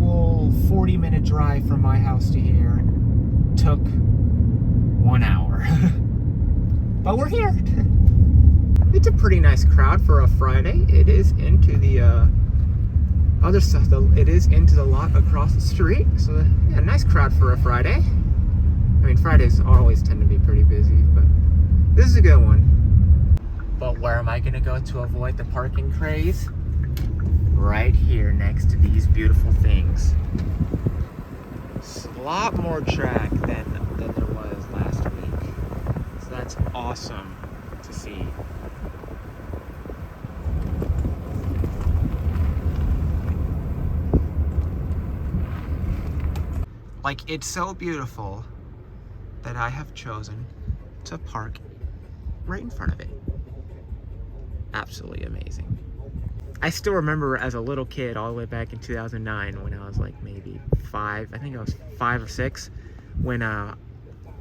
usual 40-minute drive from my house to here took 1 hour. But we're here. It's a pretty nice crowd for a Friday. It is into the other stuff though. It is into the lot across the street. So yeah, nice crowd for a Friday. I mean, Fridays always tend to be pretty busy, but this is a good one. But where am I gonna go to avoid the parking craze? Right here next to these beautiful things. It's a lot more track than there was last week. So that's awesome to see. Like, it's so beautiful that I have chosen to park right in front of it. Absolutely amazing. I still remember as a little kid, all the way back in 2009, when I was like maybe 5, I think I was 5 or 6, when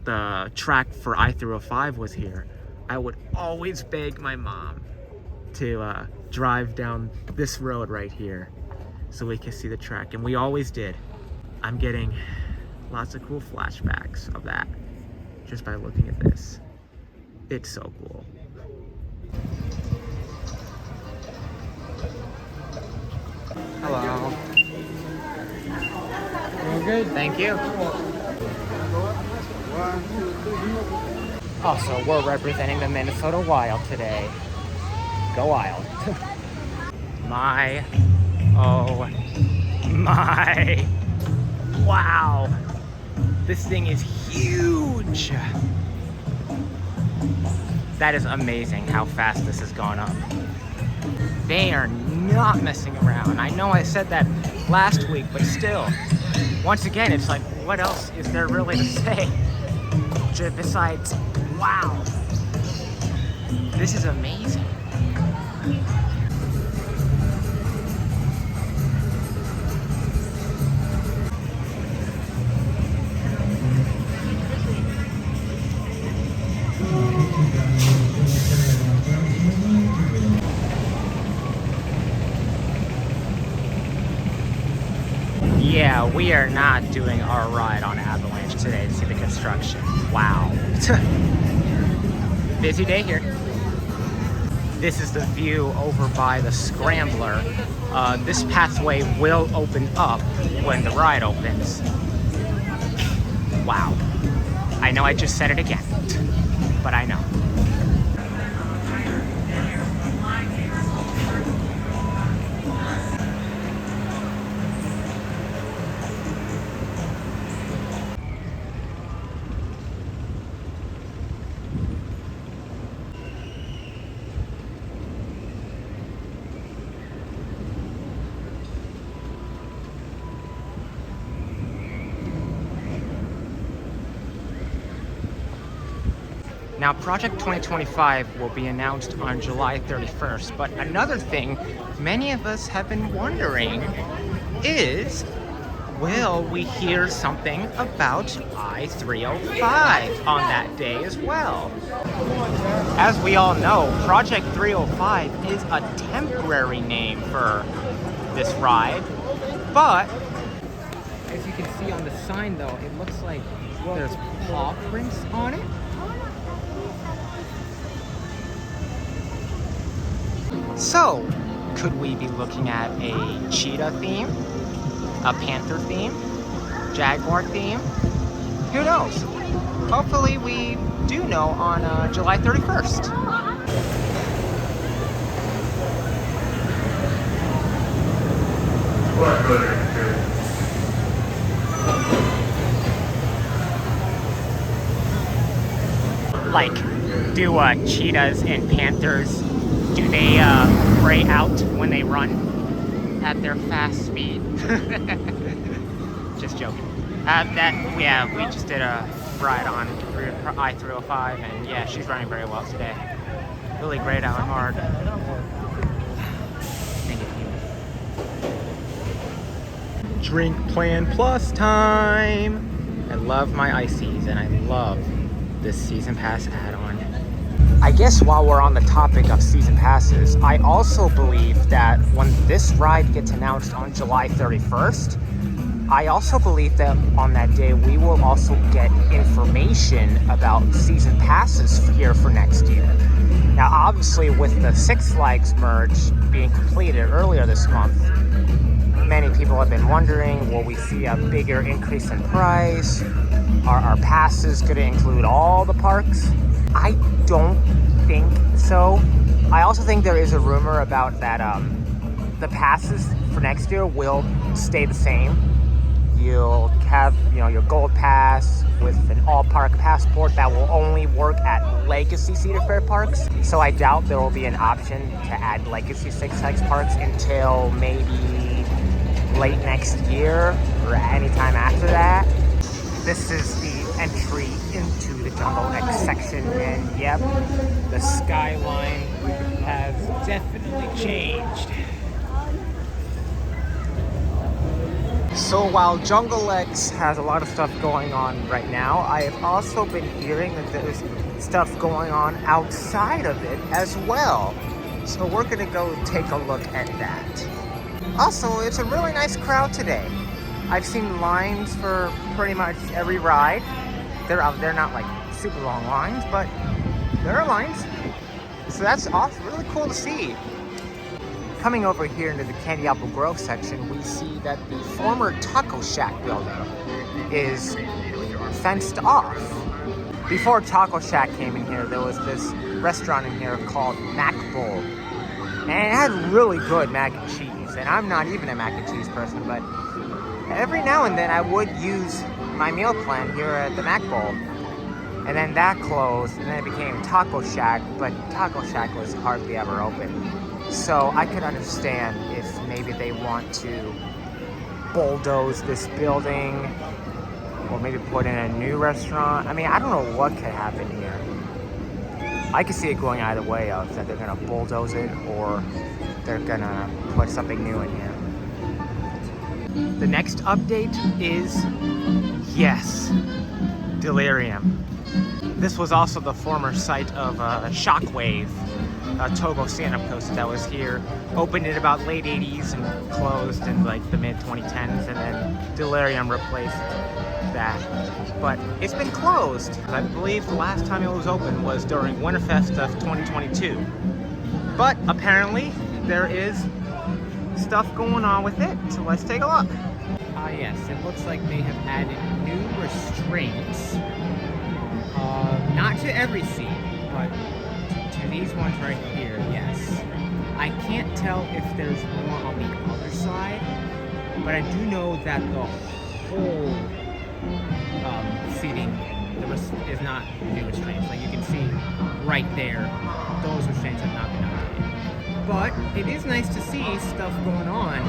the track for i305 was here, I would always beg my mom to drive down this road right here so we could see the track, and we always did. I'm getting lots of cool flashbacks of that just by looking at this. It's so cool. Hello. All good? Thank you. Also, we're representing the Minnesota Wild today. Go Wild. Oh my. Wow. This thing is huge. That is amazing how fast this has gone up. They are not messing around. I know I said that last week, but still, once again, it's like, what else is there really to say besides, wow, this is amazing. Yeah, we are not doing our ride on Avalanche today to see the construction. Wow. Busy day here. This is the view over by the Scrambler. This pathway will open up when the ride opens. Wow. I know I just said it again, but I know. Now, Project 2025 will be announced on July 31st, but another thing many of us have been wondering is, will we hear something about i305 on that day as well? As we all know, Project 305 is a temporary name for this ride, but as you can see on the sign though, it looks like there's paw prints on it. So, could we be looking at a cheetah theme, a panther theme, jaguar theme? Who knows? Hopefully we do know on July 31st. Like, do cheetahs and panthers, do they gray out when they run at their fast speed? Just joking. Yeah, we just did a ride on i305, and yeah, she's running very well today. Really grayed out hard. Drink Plan Plus time! I love my ices, and I love this season pass add-on. I guess while we're on the topic of season passes, I also believe that when this ride gets announced on July 31st, I also believe that on that day we will also get information about season passes here for next year. Now, obviously, with the Six Flags merge being completed earlier this month, many people have been wondering, will we see a bigger increase in price? Are our passes going to include all the parks? I don't think so. I also think there is a rumor about that the passes for next year will stay the same. You'll have, your gold pass with an all-park passport that will only work at legacy Cedar Fair parks. So I doubt there will be an option to add legacy Six Flags parks until maybe late next year or anytime after that. This is the entry into the Jungle X section, and yep, the skyline has definitely changed. So while Jungle X has a lot of stuff going on right now, I have also been hearing that there's stuff going on outside of it as well. So we're gonna go take a look at that. Also, it's a really nice crowd today. I've seen lines for pretty much every ride. They're not like super long lines, but there are lines. So that's awesome, really cool to see. Coming over here into the Candy Apple Grove section, we see that the former Taco Shack building is fenced off. Before Taco Shack came in here, there was this restaurant in here called Mac Bowl. And it had really good mac and cheese. And I'm not even a mac and cheese person, but every now and then I would use my meal plan here at the Mac Bowl. And then that closed, and then it became Taco Shack, but Taco Shack was hardly ever open. So I could understand if maybe they want to bulldoze this building or maybe put in a new restaurant. I mean, I don't know what could happen here. I could see it going either way of that they're gonna bulldoze it or they're gonna put something new in here. The next update is, yes, Delirium. This was also the former site of Shockwave, a Togo stand-up coaster that was here, opened in about late 80s and closed in like the mid 2010s, and then Delirium replaced that. But it's been closed. I believe the last time it was open was during Winterfest of 2022. But apparently there is stuff going on with it, so let's take a look. Ah yes, it looks like they have added new restraints. Not to every seat, but to these ones right here, yes. I can't tell if there's more on the other side, but I do know that the whole seating is not new restraints. Like you can see right there, those restraints have not been updated. But it is nice to see stuff going on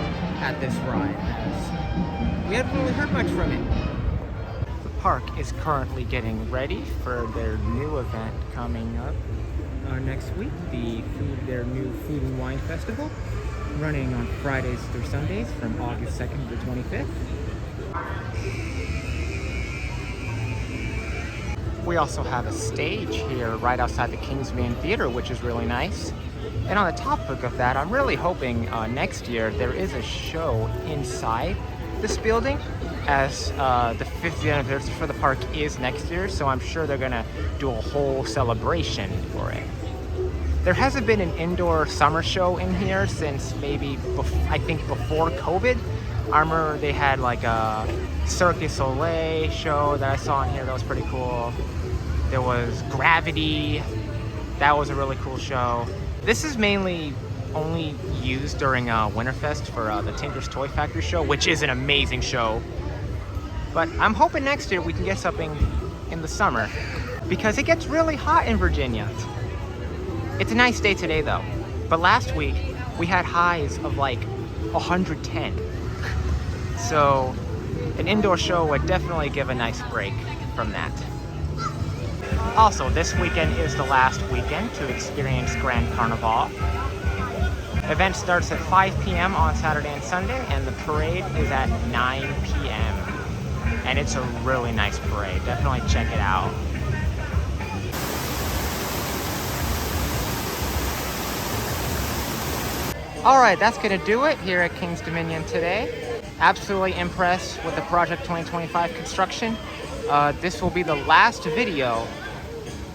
at this ride, as we haven't really heard much from it. Park is currently getting ready for their new event coming up next week, their new Food and Wine Festival, running on Fridays through Sundays from August 2nd to 25th. We also have a stage here right outside the Kingsman Theater, which is really nice. And on the topic of that, I'm really hoping next year there is a show inside this building, as the 50th anniversary for the park is next year, so I'm sure they're gonna do a whole celebration for it. There hasn't been an indoor summer show in here since maybe, I think before COVID. I remember they had like a Cirque du Soleil show that I saw in here that was pretty cool. There was Gravity, that was a really cool show. This is mainly only used during Winterfest for the Tinker's Toy Factory show, which is an amazing show. But I'm hoping next year we can get something in the summer, because it gets really hot in Virginia. It's a nice day today though, but last week we had highs of like 110. So an indoor show would definitely give a nice break from that. Also, this weekend is the last weekend to experience Grand Carnival. Event starts at 5 p.m. on Saturday and Sunday, and the parade is at 9 p.m. And it's a really nice parade. Definitely check it out. Alright, that's gonna do it here at King's Dominion today. absolutely impressed with the Project 2025 construction. This will be the last video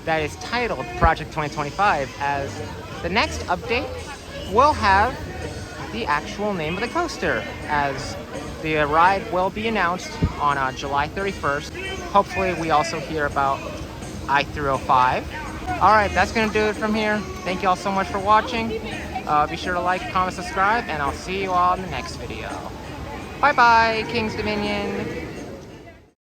that is titled Project 2025, as the next update will have the actual name of the coaster, as the ride will be announced on July 31st. Hopefully we also hear about i305. All right, that's gonna do it from here. Thank you all so much for watching. Be sure to like, comment, subscribe, and I'll see you all in the next video. Bye bye, King's Dominion.